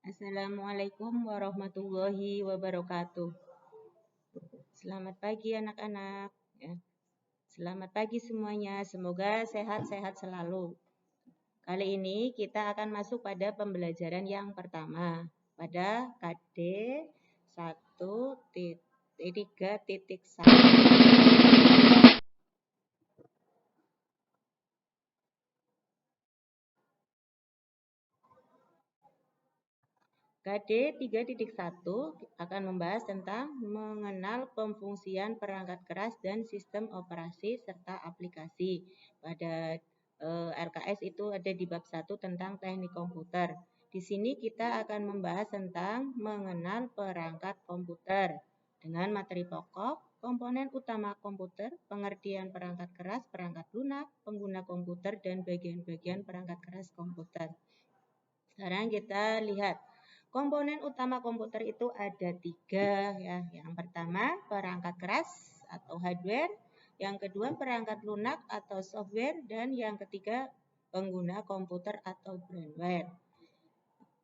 Assalamualaikum warahmatullahi wabarakatuh. Selamat pagi anak-anak. Ya. Selamat pagi semuanya. Semoga sehat-sehat selalu. Kali ini kita akan masuk pada pembelajaran yang pertama pada KD 1.3.1. KD 3.1 akan membahas tentang mengenal pemfungsian perangkat keras dan sistem operasi serta aplikasi. Pada RKS itu ada di bab 1 tentang teknik komputer. Di sini kita akan membahas tentang mengenal perangkat komputer dengan materi pokok, komponen utama komputer, pengertian perangkat keras, perangkat lunak, pengguna komputer, dan bagian-bagian perangkat keras komputer. Sekarang kita lihat. Komponen utama komputer itu ada 3 ya. Yang pertama perangkat keras atau hardware, yang kedua perangkat lunak atau software, dan yang ketiga pengguna komputer atau firmware.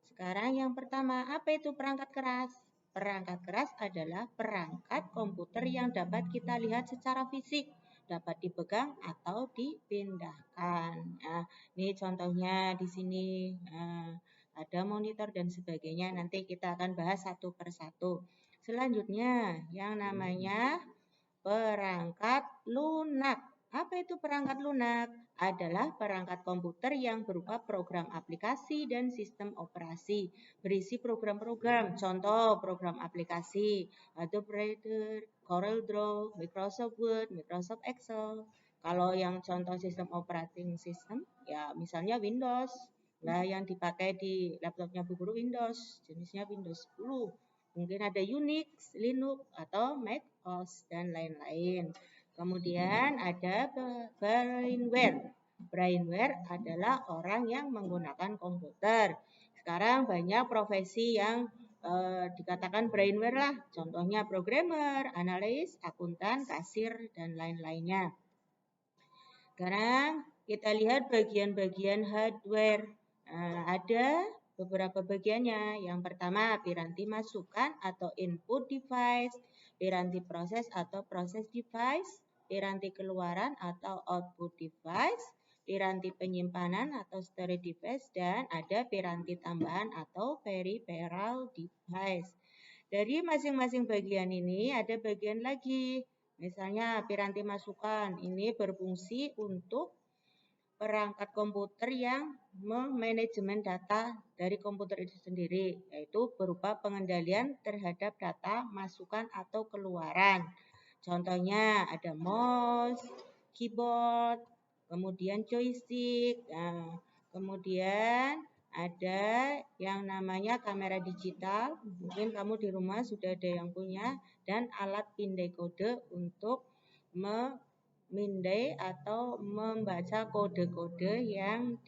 Sekarang yang pertama, apa itu perangkat keras? Perangkat keras adalah perangkat komputer yang dapat kita lihat secara fisik, dapat dipegang atau dipindahkan. Nah, ini contohnya di sini. Ada monitor dan sebagainya. Nanti kita akan bahas satu persatu. Selanjutnya, yang namanya perangkat lunak. Apa itu perangkat lunak? Adalah perangkat komputer yang berupa program aplikasi dan sistem operasi. Berisi program-program, contoh program aplikasi, Adobe Reader, CorelDRAW, Microsoft Word, Microsoft Excel. Kalau yang contoh sistem operating system, ya misalnya Windows. Nah, yang dipakai di laptopnya Bu Guru Windows, jenisnya Windows 10. Mungkin ada Unix, Linux, atau Mac OS, dan lain-lain. Kemudian ada brainware. Brainware adalah orang yang menggunakan komputer. Sekarang banyak profesi yang dikatakan brainware lah. Contohnya programmer, analis, akuntan, kasir, dan lain-lainnya. Sekarang kita lihat bagian-bagian hardware. Ada beberapa bagiannya. Yang pertama, piranti masukan atau input device, piranti proses atau proses device, piranti keluaran atau output device, piranti penyimpanan atau storage device, dan ada piranti tambahan atau peripheral device. Dari masing-masing bagian ini ada bagian lagi. Misalnya piranti masukan ini berfungsi untuk perangkat komputer yang memanajemen data dari komputer itu sendiri, yaitu berupa pengendalian terhadap data masukan atau keluaran. Contohnya ada mouse, keyboard, kemudian joystick, kemudian ada yang namanya kamera digital, mungkin kamu di rumah sudah ada yang punya, dan alat pindai kode untuk memindai atau membaca kode-kode yang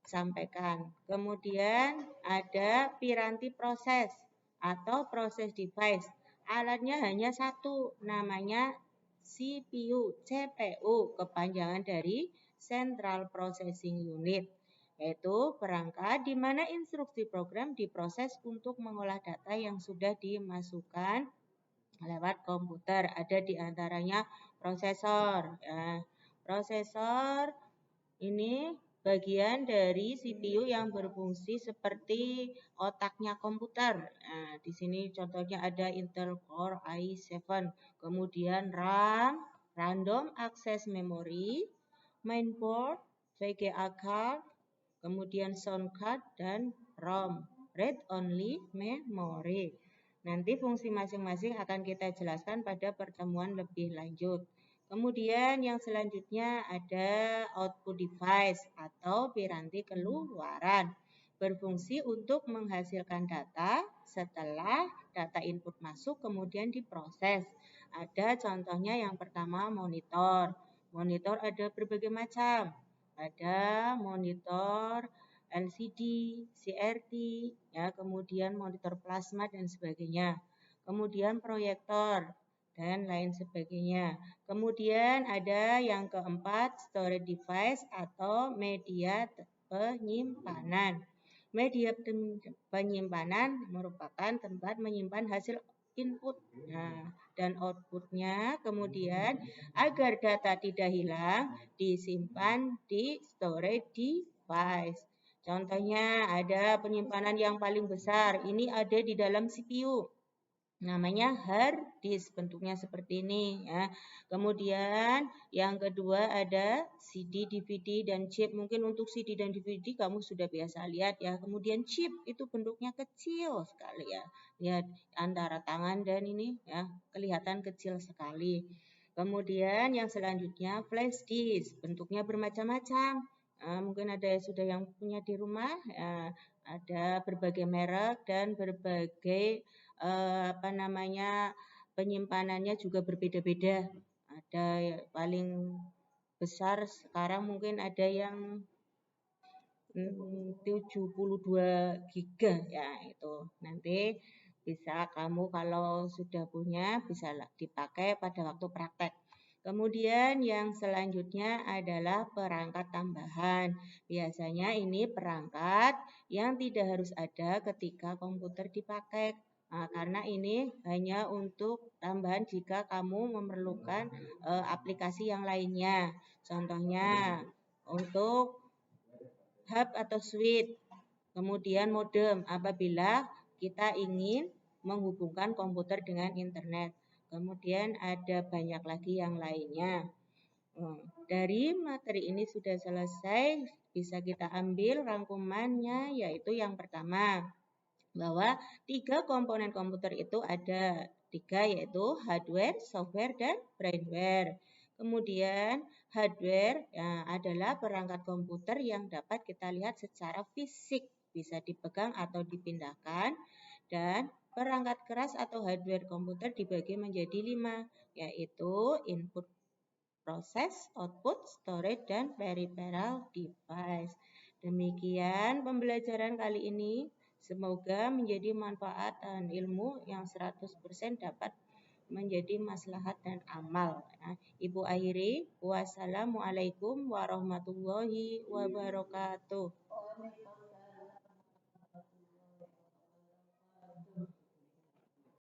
disampaikan. Kemudian ada piranti proses atau proses device. Alatnya hanya satu, namanya CPU, CPU, kepanjangan dari Central Processing Unit, yaitu perangkat di mana instruksi program diproses untuk mengolah data yang sudah dimasukkan lewat komputer. Ada di antaranya prosesor. Ya. Prosesor ini bagian dari CPU yang berfungsi seperti otaknya komputer. Nah, di sini contohnya ada Intel Core i7, kemudian RAM, Random Access Memory, Mainboard, VGA card, kemudian sound card, dan ROM, Read Only Memory. Nanti fungsi masing-masing akan kita jelaskan pada pertemuan lebih lanjut. Kemudian yang selanjutnya ada output device atau piranti keluaran. Berfungsi untuk menghasilkan data setelah data input masuk kemudian diproses. Ada contohnya yang pertama monitor. Monitor ada berbagai macam. Ada monitor LCD, CRT, ya, kemudian monitor plasma dan sebagainya. Kemudian proyektor dan lain sebagainya. Kemudian ada yang keempat storage device atau media penyimpanan. Media penyimpanan merupakan tempat menyimpan hasil input. Nah, dan outputnya kemudian agar data tidak hilang disimpan di storage device. Contohnya ada penyimpanan yang paling besar, ini ada di dalam CPU. Namanya hard disk, bentuknya seperti ini ya. Kemudian yang kedua ada CD, DVD dan chip. Mungkin untuk CD dan DVD kamu sudah biasa lihat ya. Kemudian chip itu bentuknya kecil sekali ya. Lihat antara tangan dan ini ya, kelihatan kecil sekali. Kemudian yang selanjutnya flash disk, bentuknya bermacam-macam. Mungkin ada sudah yang punya di rumah, ada berbagai merek dan berbagai penyimpanannya juga berbeda-beda. Ada paling besar sekarang mungkin ada yang 72 giga ya itu. Nanti bisa kamu kalau sudah punya bisa dipakai pada waktu praktek. Kemudian yang selanjutnya adalah perangkat tambahan. Biasanya ini perangkat yang tidak harus ada ketika komputer dipakai. Karena ini hanya untuk tambahan jika kamu memerlukan aplikasi yang lainnya. Contohnya untuk hub atau switch, kemudian modem apabila kita ingin menghubungkan komputer dengan internet. Kemudian ada banyak lagi yang lainnya. Dari materi ini sudah selesai, bisa kita ambil rangkumannya, yaitu yang pertama, bahwa 3 komponen komputer itu ada 3, yaitu hardware, software, dan brainware. Kemudian hardware adalah perangkat komputer yang dapat kita lihat secara fisik, bisa dipegang atau dipindahkan. Dan perangkat keras atau hardware komputer dibagi menjadi 5, yaitu input proses, output, storage, dan peripheral device. Demikian pembelajaran kali ini. Semoga menjadi manfaat dan ilmu yang 100% dapat menjadi maslahat dan amal. Ibu akhiri, wassalamualaikum warahmatullahi wabarakatuh.